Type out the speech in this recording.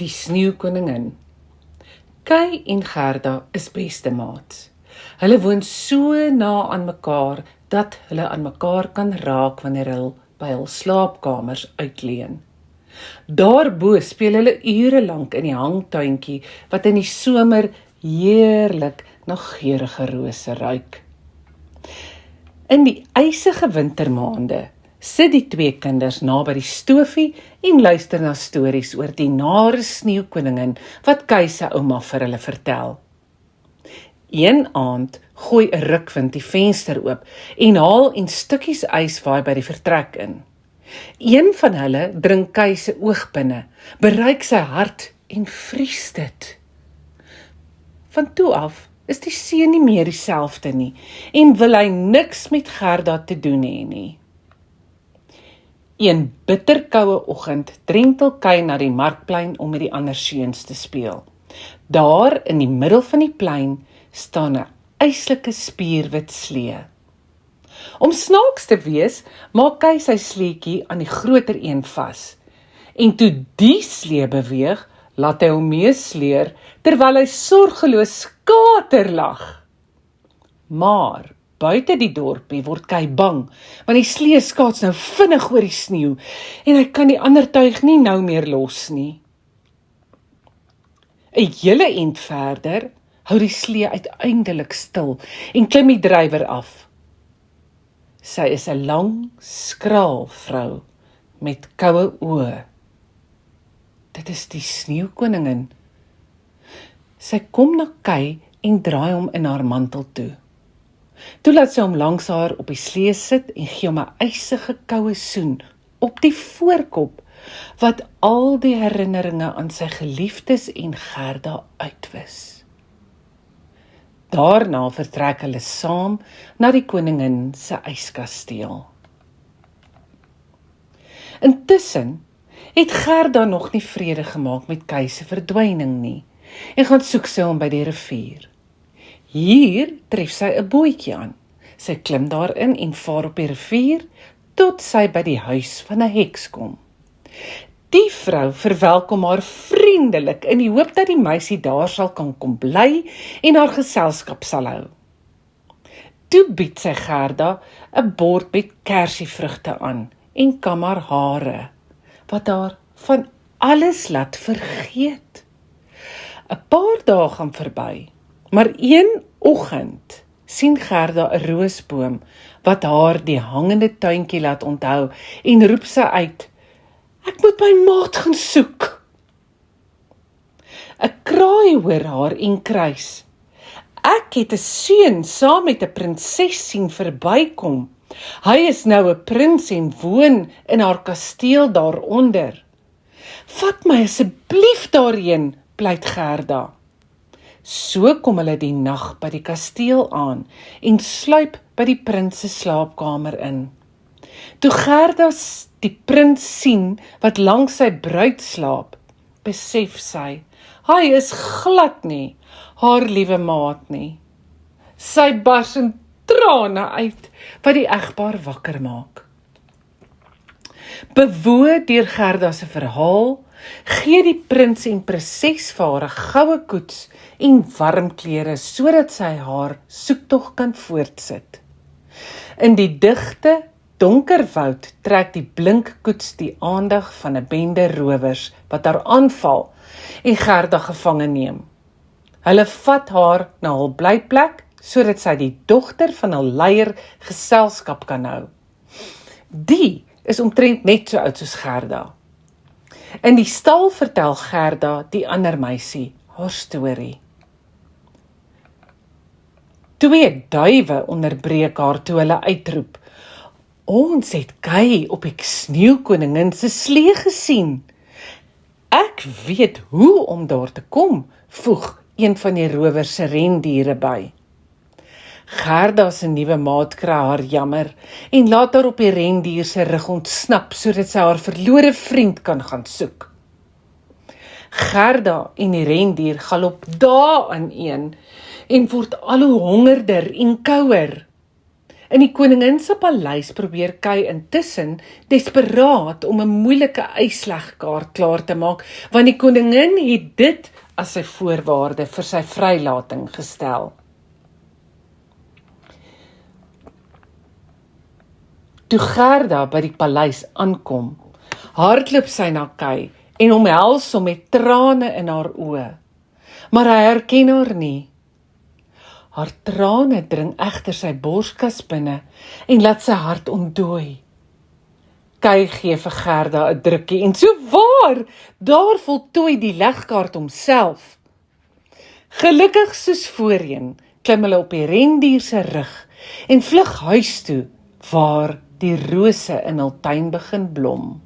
Die sneeuwkoningin. Kay en Gerda is beste maats. Hulle woon so na aan mekaar, dat hulle aan mekaar kan raak wanneer hulle by hul slaapkamers uitleen. Daarbo speel hulle ure lank in die hangtuintjie, wat in die somer heerlik na geurige rose ruik. In die ysige wintermaande sit die twee kinders na by die stofie en luister na stories oor die nare sneeuwkoningin wat Kay se ouma vir hulle vertel. Een aand gooi 'n rukwind die venster oop en haal en stukkies ys waai by die vertrek in. Een van hulle dring Kay se oog binne, bereik sy hart en vries dit. Van toe af is die seun nie meer dieselfde nie en wil hy niks met Gerda te doen hê nie. Een bitterkoue oggend drentel Kay na die markplein om met die ander seuns te speel. Daar in die middel van die plein staan 'n yslike spierwit slee. Om snaaks te wees, maak Kay sy sleetjie aan die groter een vas. En toe die slee beweeg, laat hy hom meesleer, terwyl hy sorgeloos skaterlag. Maar buite die dorpie word Kay bang, want die slee skaats nou vinnig oor die sneeu, en hy kan die ander tuig nie nou meer los nie. 'n hele end verder hou die slee uiteindelik stil en klim die drywer af. Sy is 'n lang, skraal vrou met koue oë. Dit is die sneeuwkoningin. Sy kom na Kay en draai hom in haar mantel toe. Toe laat sy hom langs haar op die slee sit en gee hom 'n ysige koue soen op die voorkop, wat al die herinneringe aan sy geliefdes en Gerda uitwis. Daarna vertrek hulle saam na die koningin se yskasteel. Intussen het Gerda nog nie vrede gemaak met Kay se verdwyning nie, en gaan soek sy hom by die rivier. Hier tref sy 'n bootjie aan. Sy klim daarin en vaar op die rivier, tot sy by die huis van 'n heks kom. Die vrou verwelkom haar vriendelik in die hoop dat die meisie daar sal kan kom bly en haar geselskap sal hou. Toe bied sy Gerda 'n bord met kersievrugte aan en kam haar hare, wat haar van alles laat vergeet. 'n Paar dae gaan verby, maar een oggend sien Gerda 'n roosboom wat haar die hangende tuintjie laat onthou en roep sy uit: "Ek moet my maat gaan soek." 'n kraai hoor haar en kruis: "Ek het 'n seun saam met 'n prinses sien verbykom. Hy is nou 'n prins en woon in haar kasteel daaronder. Vat my asseblief daarheen," pleit Gerda. So kom hulle die nag by die kasteel aan en sluip by die prins se slaapkamer in. Toe Gerda die prins sien wat langs sy bruid slaap, besef sy, hy is glad nie haar liewe maat nie. Sy bars in trane uit wat die egpaar wakker maak. Bewoe deur Gerda se verhaal, gee die prins en prinses vir haar 'n goue koets en warm klere sodat sy haar soektog kan voortsit. In die digte, donker woud trek die blink koets die aandag van 'n bende rowers wat haar aanval en Gerda gevange neem. Hulle vat haar na hul blyplek sodat sy die dogter van hul leier geselskap kan hou. Die is omtrent net so oud soos Gerda. In die stal vertel Gerda die ander meisie haar storie. 2 duwe onderbreek haar toe hulle uitroep: "Ons het Kay op die sneeuwkoningin se slee gesien." "Ek weet hoe om daar te kom," voeg een van die rowers se rendiere by. Gerda se nuwe maat kry haar jammer en laat haar op die rendier se rug ontsnap sodat sy haar verlore vriend kan gaan soek. Gerda en die rendier galop dae aaneen en word al hoe hongerder en kouer. In die koningin se paleis probeer Kay intussen desperaat om 'n moeilike uitlegkaart klaar te maak, want die koningin het dit as sy voorwaarde vir sy vrylating gestel. Toe Gerda by die paleis aankom, hardloop sy na Kay en omhels hom met trane in haar oë, maar hy herken haar nie. Haar trane dring egter sy borskas binne en laat sy hart ontdooi. Kay gee vir Gerda 'n drukkie en so waar, daar voltooi die legkaart homself. Gelukkig soos voorheen, klim hulle op die rendier se rug en vlug huis toe, waar die rose in hul tuin begin blom.